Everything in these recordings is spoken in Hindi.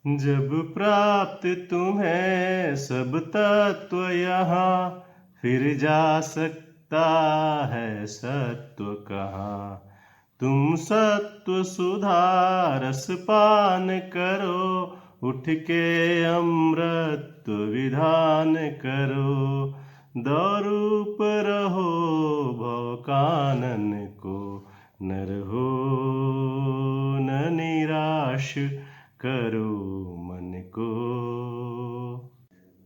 जब प्राप्त तुम्हें सब तत्व यहाँ, फिर जा सकता है सत्व कहाँ। तुम सत्व सुधा रस पान करो, उठ के अमृत विधान करो। दौरूप रहो भव कानन को, न रहो न निराश करो मन को।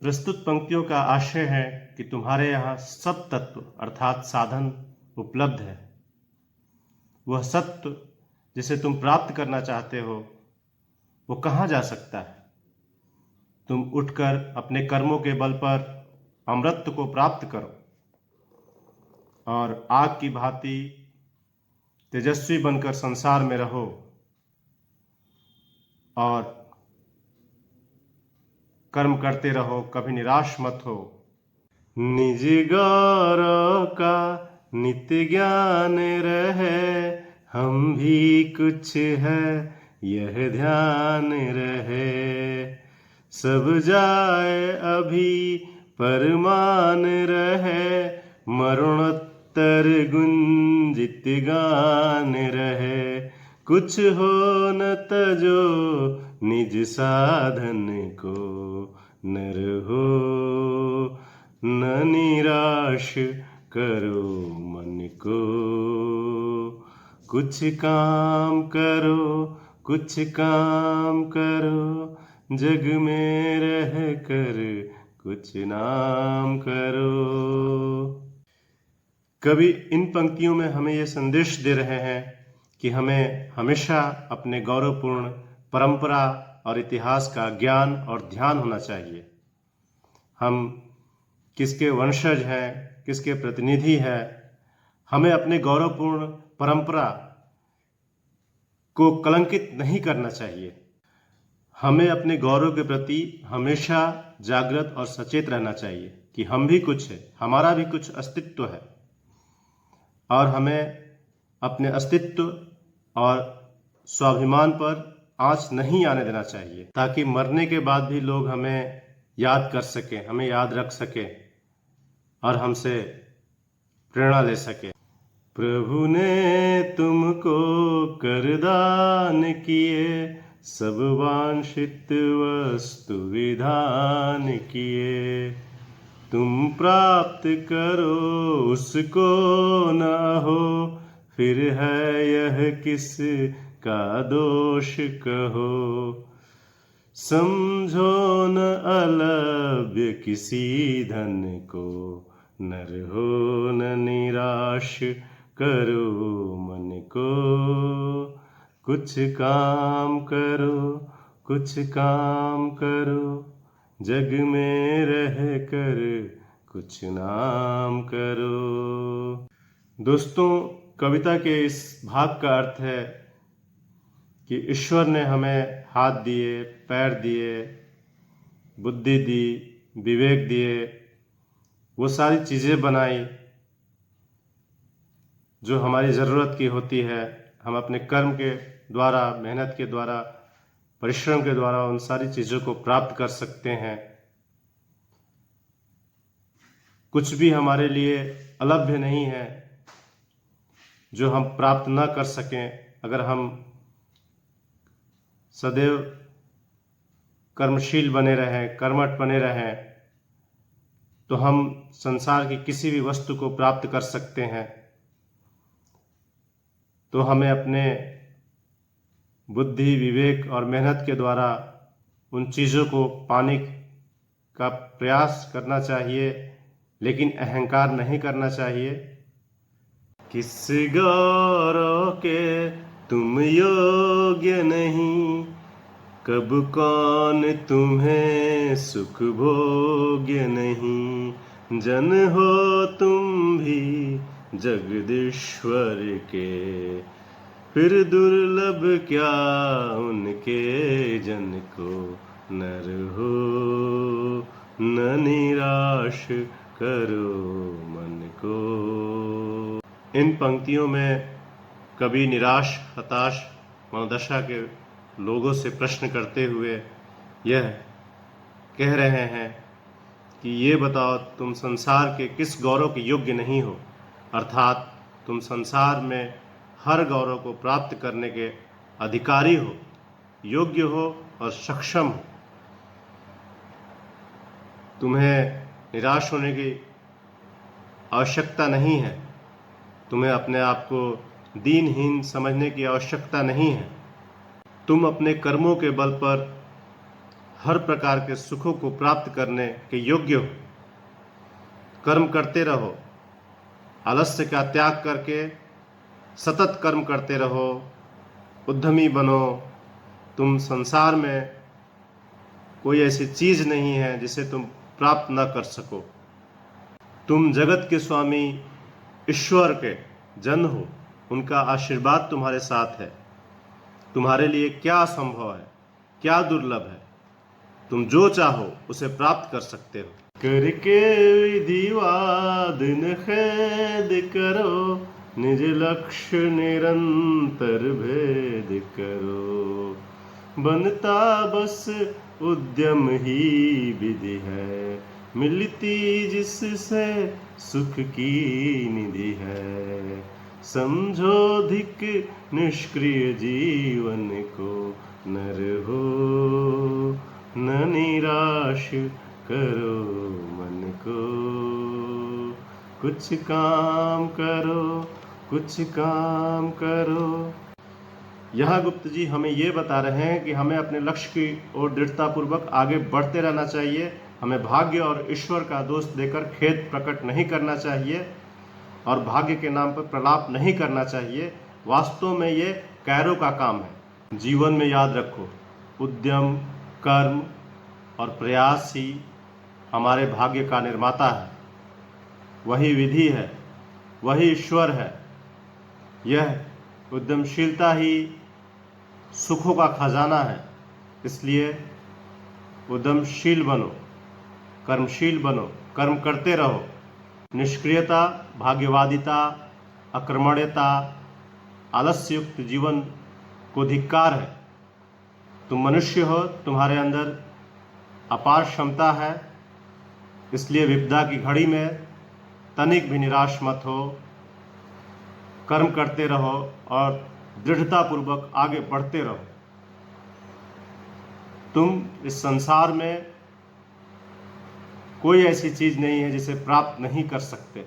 प्रस्तुत पंक्तियों का आशय है कि तुम्हारे यहाँ सब तत्व अर्थात साधन उपलब्ध है। वह सत्व जिसे तुम प्राप्त करना चाहते हो वो कहाँ जा सकता है। तुम उठकर अपने कर्मों के बल पर अमृत को प्राप्त करो और आग की भांति तेजस्वी बनकर संसार में रहो और कर्म करते रहो, कभी निराश मत हो। निज गौरव का नित्य ज्ञान रहे, हम भी कुछ है यह ध्यान रहे। सब जाए अभी परमान रहे, मरणोत्तर गुंजित गान रहे। कुछ हो न तजो निज साधन को, न रहो न निराश करो मन को। कुछ काम करो कुछ काम करो, जग में रह कर कुछ नाम करो। कवि इन पंक्तियों में हमें यह संदेश दे रहे हैं कि हमें हमेशा अपने गौरवपूर्ण परंपरा और इतिहास का ज्ञान और ध्यान होना चाहिए। हम किसके वंशज हैं, किसके प्रतिनिधि हैं, हमें अपने गौरवपूर्ण परंपरा को कलंकित नहीं करना चाहिए। हमें अपने गौरव के प्रति हमेशा जागृत और सचेत रहना चाहिए कि हम भी कुछ है, हमारा भी कुछ अस्तित्व है और हमें अपने अस्तित्व और स्वाभिमान पर आंच नहीं आने देना चाहिए, ताकि मरने के बाद भी लोग हमें याद कर सकें, हमें याद रख सकें और हमसे प्रेरणा ले सके। प्रभु ने तुमको करदान किए, सब वांछित वस्तु विधान किए। तुम प्राप्त करो उसको न हो, फिर है यह किस का दोष कहो। समझो न अलभ्य किसी धन को, न रहो न निराश करो मन को। कुछ काम करो कुछ काम करो, जग में रह कर कुछ नाम करो। दोस्तों, कविता के इस भाग का अर्थ है कि ईश्वर ने हमें हाथ दिए, पैर दिए, बुद्धि दी, विवेक दिए, वो सारी चीज़ें बनाई जो हमारी ज़रूरत की होती है। हम अपने कर्म के द्वारा, मेहनत के द्वारा, परिश्रम के द्वारा उन सारी चीज़ों को प्राप्त कर सकते हैं। कुछ भी हमारे लिए अलभ्य नहीं है जो हम प्राप्त न कर सकें। अगर हम सदैव कर्मशील बने रहें, कर्मठ बने रहें, तो हम संसार की किसी भी वस्तु को प्राप्त कर सकते हैं। तो हमें अपने बुद्धि, विवेक और मेहनत के द्वारा उन चीज़ों को पाने का प्रयास करना चाहिए, लेकिन अहंकार नहीं करना चाहिए। किस गौरव के तुम योग्य नहीं, कब कौन तुम्हें सुख भोग्य नहीं। जन हो तुम भी जगदीश्वर के, फिर दुर्लभ क्या उनके जन को। न रहो न निराश करो मन को। इन पंक्तियों में कवि निराश, हताश मनोदशा के लोगों से प्रश्न करते हुए यह कह रहे हैं कि ये बताओ तुम संसार के किस गौरव के योग्य नहीं हो, अर्थात तुम संसार में हर गौरव को प्राप्त करने के अधिकारी हो, योग्य हो और सक्षम हो। तुम्हें निराश होने की आवश्यकता नहीं है, तुम्हें अपने आप को दीनहीन समझने की आवश्यकता नहीं है। तुम अपने कर्मों के बल पर हर प्रकार के सुखों को प्राप्त करने के योग्य हो। कर्म करते रहो, आलस्य का त्याग करके सतत कर्म करते रहो, उद्यमी बनो। तुम संसार में कोई ऐसी चीज नहीं है जिसे तुम प्राप्त न कर सको। तुम जगत के स्वामी ईश्वर के जन हो, उनका आशीर्वाद तुम्हारे साथ है। तुम्हारे लिए क्या असंभव है, क्या दुर्लभ है, तुम जो चाहो उसे प्राप्त कर सकते हो। करके विधिवादन खेद करो, निज लक्ष्य निरंतर भेद करो। बनता बस उद्यम ही विधि है, मिलती जिससे सुख की निधि है। समझो धिक निष्क्रिय जीवन को, नर हो न निराश करो मन को। कुछ काम करो, कुछ काम करो। यहाँ गुप्त जी हमें ये बता रहे हैं कि हमें अपने लक्ष्य की ओर दृढ़तापूर्वक आगे बढ़ते रहना चाहिए। हमें भाग्य और ईश्वर का दोष देकर खेद प्रकट नहीं करना चाहिए और भाग्य के नाम पर प्रलाप नहीं करना चाहिए। वास्तव में ये कैरों का काम है। जीवन में याद रखो, उद्यम, कर्म और प्रयास ही हमारे भाग्य का निर्माता है। वही विधि है, वही ईश्वर है। यह उद्यमशीलता ही सुखों का खजाना है। इसलिए उद्यमशील बनो, कर्मशील बनो, कर्म करते रहो। निष्क्रियता, भाग्यवादिता, अकर्मण्यता, आलस्ययुक्त जीवन को धिक्कार है। तुम मनुष्य हो, तुम्हारे अंदर अपार क्षमता है। इसलिए विपदा की घड़ी में तनिक भी निराश मत हो। कर्म करते रहो और दृढ़तापूर्वक आगे बढ़ते रहो। तुम इस संसार में कोई ऐसी चीज नहीं है जिसे प्राप्त नहीं कर सकते।